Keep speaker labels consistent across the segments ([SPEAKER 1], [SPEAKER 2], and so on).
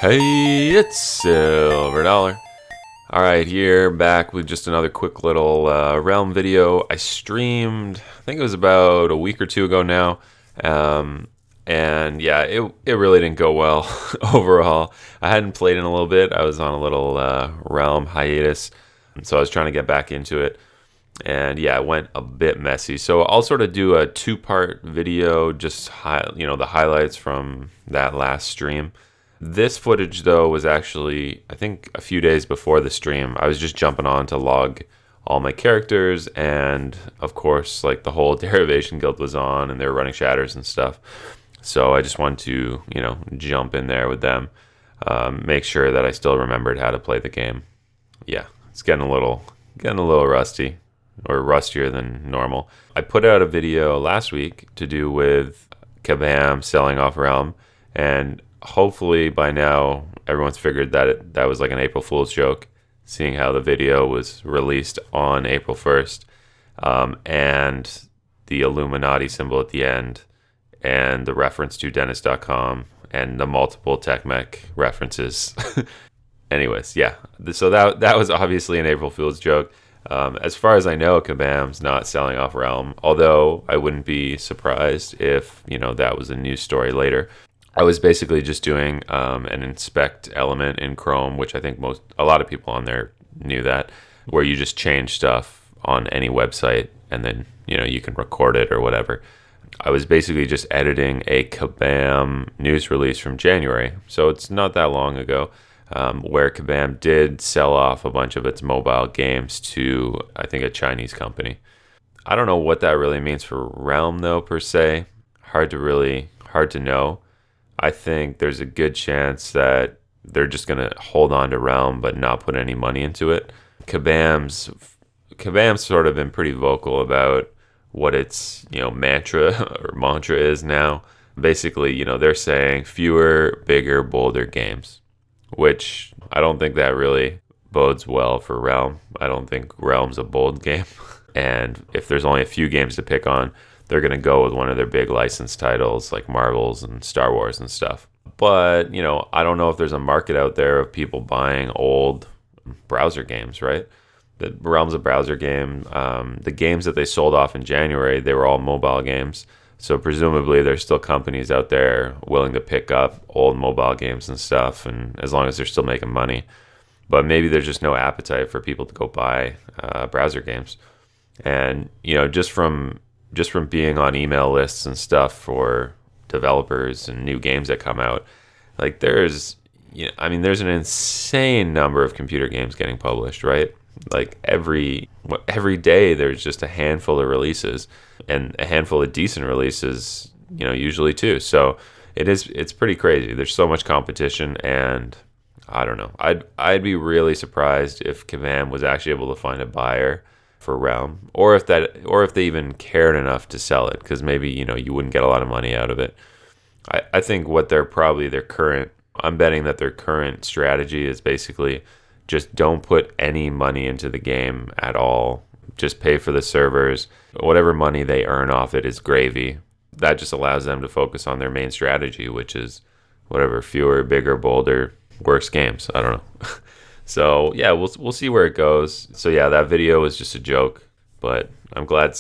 [SPEAKER 1] Hey, it's SLVRDLLR. Alright, here back with just another quick little Realm video. I streamed, I think it was about a week or two ago now. And yeah, it really didn't go well overall. I hadn't played in a little bit. I was on a little Realm hiatus, so I was trying to get back into it. And yeah, it went a bit messy. So I'll sort of do a two-part video, just the highlights from that last stream. This footage, though, was actually, I think, a few days before the stream. I was just jumping on to log all my characters, and of course, like, the whole Derivation Guild was on, and they were running shatters and stuff. So I just wanted to, jump in there with them, make sure that I still remembered how to play the game. Yeah, it's getting a little rusty, or rustier than normal. I put out a video last week to do with Kabam selling off Realm, and hopefully by now everyone's figured that that was like an April Fool's joke, seeing how the video was released on April 1st, and the Illuminati symbol at the end, and the reference to Dennis.com, and the multiple tech mech references. Anyways, yeah, so that was obviously an April Fool's joke. As far as I know, Kabam's not selling off Realm, although I wouldn't be surprised if, that was a news story later. I was basically just doing an inspect element in Chrome, which I think a lot of people on there knew that, where you just change stuff on any website and then, you can record it or whatever. I was basically just editing a Kabam news release from January, so it's not that long ago, where Kabam did sell off a bunch of its mobile games to, I think, a Chinese company. I don't know what that really means for Realm, though, per se. Hard to know. I think there's a good chance that they're just going to hold on to Realm but not put any money into it. Kabam's sort of been pretty vocal about what its, mantra is now. Basically, they're saying fewer, bigger, bolder games, which I don't think that really bodes well for Realm. I don't think Realm's a bold game. And if there's only a few games to pick on, they're going to go with one of their big licensed titles like Marvels and Star Wars and stuff. But, I don't know if there's a market out there of people buying old browser games, right? The Realm's a browser game. The games that they sold off in January, they were all mobile games. So presumably there's still companies out there willing to pick up old mobile games and stuff, and as long as they're still making money. But maybe there's just no appetite for people to go buy browser games. And, just from being on email lists and stuff for developers and new games that come out, like there's an insane number of computer games getting published, right? Like every day there's just a handful of releases, and a handful of decent releases, usually too. So it's pretty crazy. There's so much competition, and I don't know. I'd be really surprised if Kabam was actually able to find a buyer for Realm, or if they even cared enough to sell it, because maybe you wouldn't get a lot of money out of it. I think I'm betting that their current strategy is basically just don't put any money into the game at all. Just pay for the servers. Whatever money they earn off it is gravy. That just allows them to focus on their main strategy, which is whatever, fewer, bigger, bolder, worse games. I don't know. So yeah, we'll see where it goes. So yeah, that video was just a joke, but I'm glad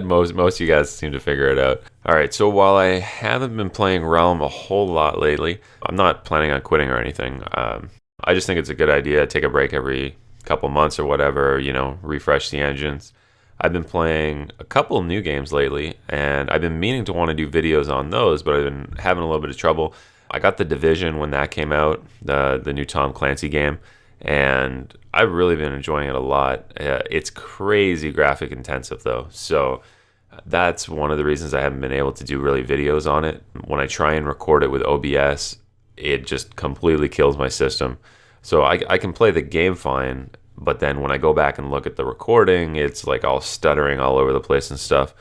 [SPEAKER 1] most of you guys seem to figure it out. All right, so while I haven't been playing Realm a whole lot lately, I'm not planning on quitting or anything. I just think it's a good idea to take a break every couple months or whatever, refresh the engines. I've been playing a couple new games lately, and I've been meaning to want to do videos on those, but I've been having a little bit of trouble. I got The Division when that came out, the new Tom Clancy game, and I've really been enjoying it a lot. It's crazy graphic intensive, though, so that's one of the reasons I haven't been able to do really videos on it. When I try and record it with OBS, it just completely kills my system. So I can play the game fine, but then when I go back and look at the recording, it's like all stuttering all over the place and stuff.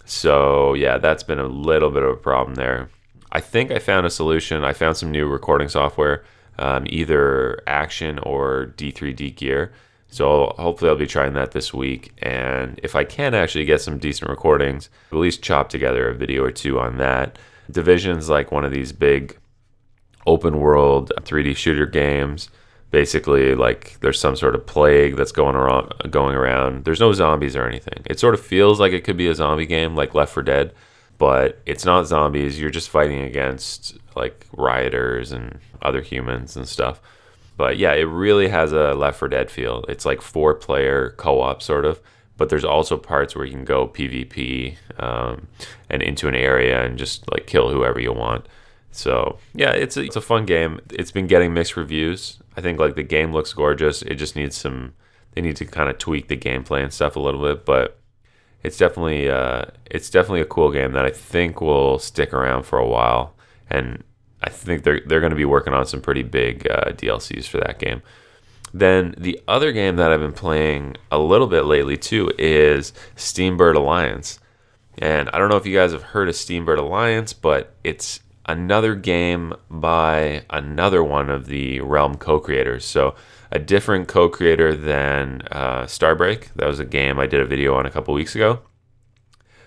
[SPEAKER 1] So yeah, that's been a little bit of a problem there. I think I found a solution. I found some new recording software, either Action or D3D Gear. So hopefully I'll be trying that this week. And if I can actually get some decent recordings, at least chop together a video or two on that. Division's like one of these big open world 3D shooter games. Basically, like there's some sort of plague that's going around. There's no zombies or anything. It sort of feels like it could be a zombie game, like Left 4 Dead, but it's not zombies. You're just fighting against like rioters and other humans and stuff. But yeah, it really has a Left 4 Dead feel. It's like 4-player co-op sort of, but there's also parts where you can go PvP and into an area and just like kill whoever you want. So yeah, it's a fun game. It's been getting mixed reviews. I think like the game looks gorgeous. It just needs they need to kind of tweak the gameplay and stuff a little bit, but it's definitely a cool game that I think will stick around for a while. And I think they're going to be working on some pretty big DLCs for that game. Then the other game that I've been playing a little bit lately too is Steambird Alliance. And I don't know if you guys have heard of Steambird Alliance, but it's another game by another one of the Realm co-creators. So a different co-creator than Starbreak. That was a game I did a video on a couple weeks ago.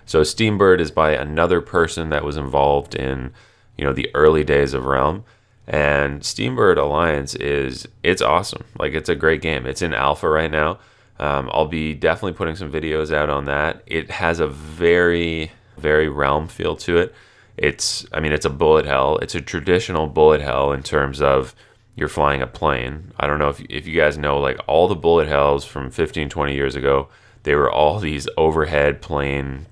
[SPEAKER 1] So Steambird is by another person that was involved in, the early days of Realm. And Steambird Alliance it's awesome. Like, it's a great game. It's in alpha right now. I'll be definitely putting some videos out on that. It has a very, very Realm feel to it. It's a bullet hell. It's a traditional bullet hell in terms of you're flying a plane. I don't know if you guys know, like, all the bullet hells from 15, 20 years ago, they were all these overhead plane,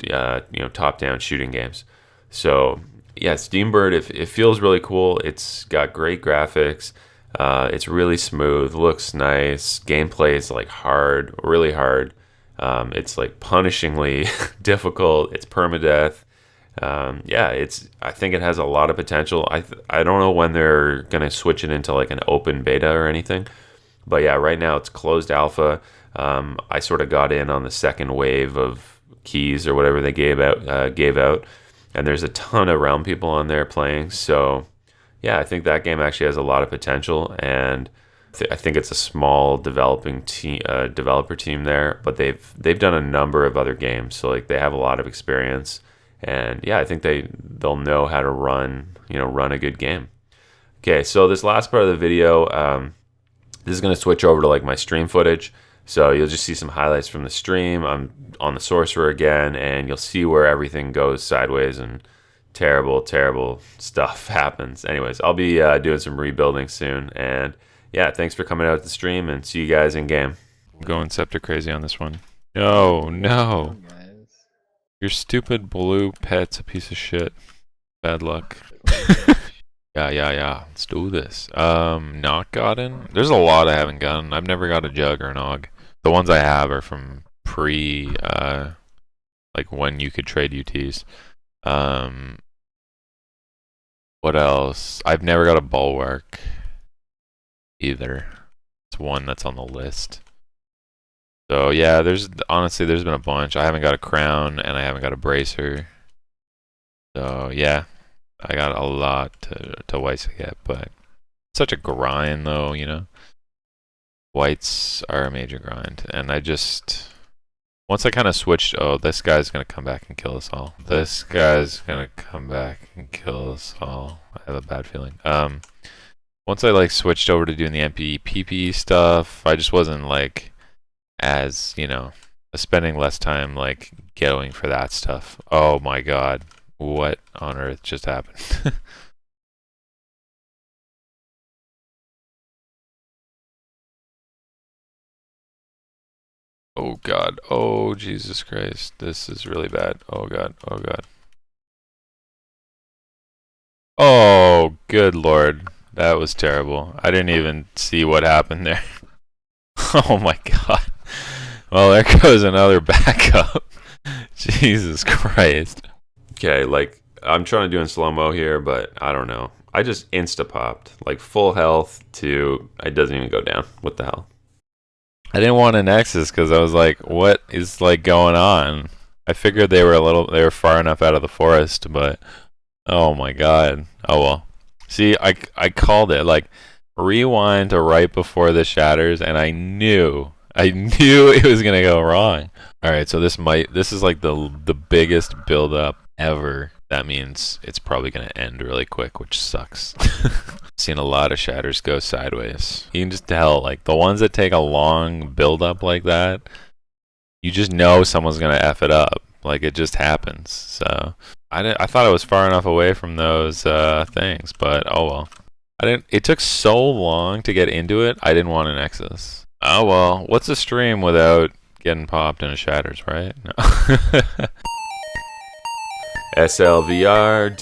[SPEAKER 1] top-down shooting games. So yeah, Steambird, it feels really cool. It's got great graphics. It's really smooth, looks nice. Gameplay is like hard, really hard. It's like punishingly difficult. It's permadeath. I think it has a lot of potential. I don't know when they're gonna switch it into like an open beta or anything, but yeah, right now it's closed alpha. I sort of got in on the second wave of keys or whatever they gave out, and there's a ton of Realm people on there playing. So yeah, I think that game actually has a lot of potential, and I think it's a small developer team there, but they've done a number of other games, so like they have a lot of experience. And yeah, I think they'll know how to run a good game. Okay, so this last part of the video, this is going to switch over to like my stream footage. So you'll just see some highlights from the stream. I'm on the sorcerer again, and you'll see where everything goes sideways and terrible, terrible stuff happens. Anyways, I'll be doing some rebuilding soon. And yeah, thanks for coming out to the stream, and see you guys in game. I'm going Scepter crazy on this one. No. Your stupid blue pet's a piece of shit. Bad luck. Yeah. Let's do this. Not gotten? There's a lot I haven't gotten. I've never got a jug or an og. The ones I have are from like when you could trade UTs. What else? I've never got a bulwark either. It's one that's on the list. So yeah, honestly there's been a bunch. I haven't got a crown and I haven't got a bracer. So yeah, I got a lot to whites to get, but it's such a grind though, Whites are a major grind, and once I kind of switched, this guy's gonna come back and kill us all. This guy's gonna come back and kill us all. I have a bad feeling. Once I like switched over to doing the MP stuff, I just wasn't like as spending less time like going for that stuff. Oh my god, what on earth just happened? Oh god, oh Jesus Christ, this is really bad. Oh god. Oh good lord, that was terrible. I didn't even see what happened there. Oh my god. Well, there goes another backup. Jesus Christ. Okay, like, I'm trying to do in slow-mo here, but I don't know. I just insta-popped. Like, full health to... It doesn't even go down. What the hell? I didn't want a Nexus because I was like, what is, like, going on? I figured they were far enough out of the forest, but... Oh my god. Oh well. See, I called it. Like, rewind to right before the shatters, and I knew it was gonna go wrong. All right, so this is like the biggest build up ever that means it's probably going to end really quick, which sucks. Seen a lot of shatters go sideways. You can just tell, like, the ones that take a long build up like that, you just know someone's going to F it up. Like, it just happens. So I thought I was far enough away from those things, but oh well. It took so long to get into it, I didn't want an Nexus. Oh well, what's a stream without getting popped in a shatters, right? No. SLVRDLLR.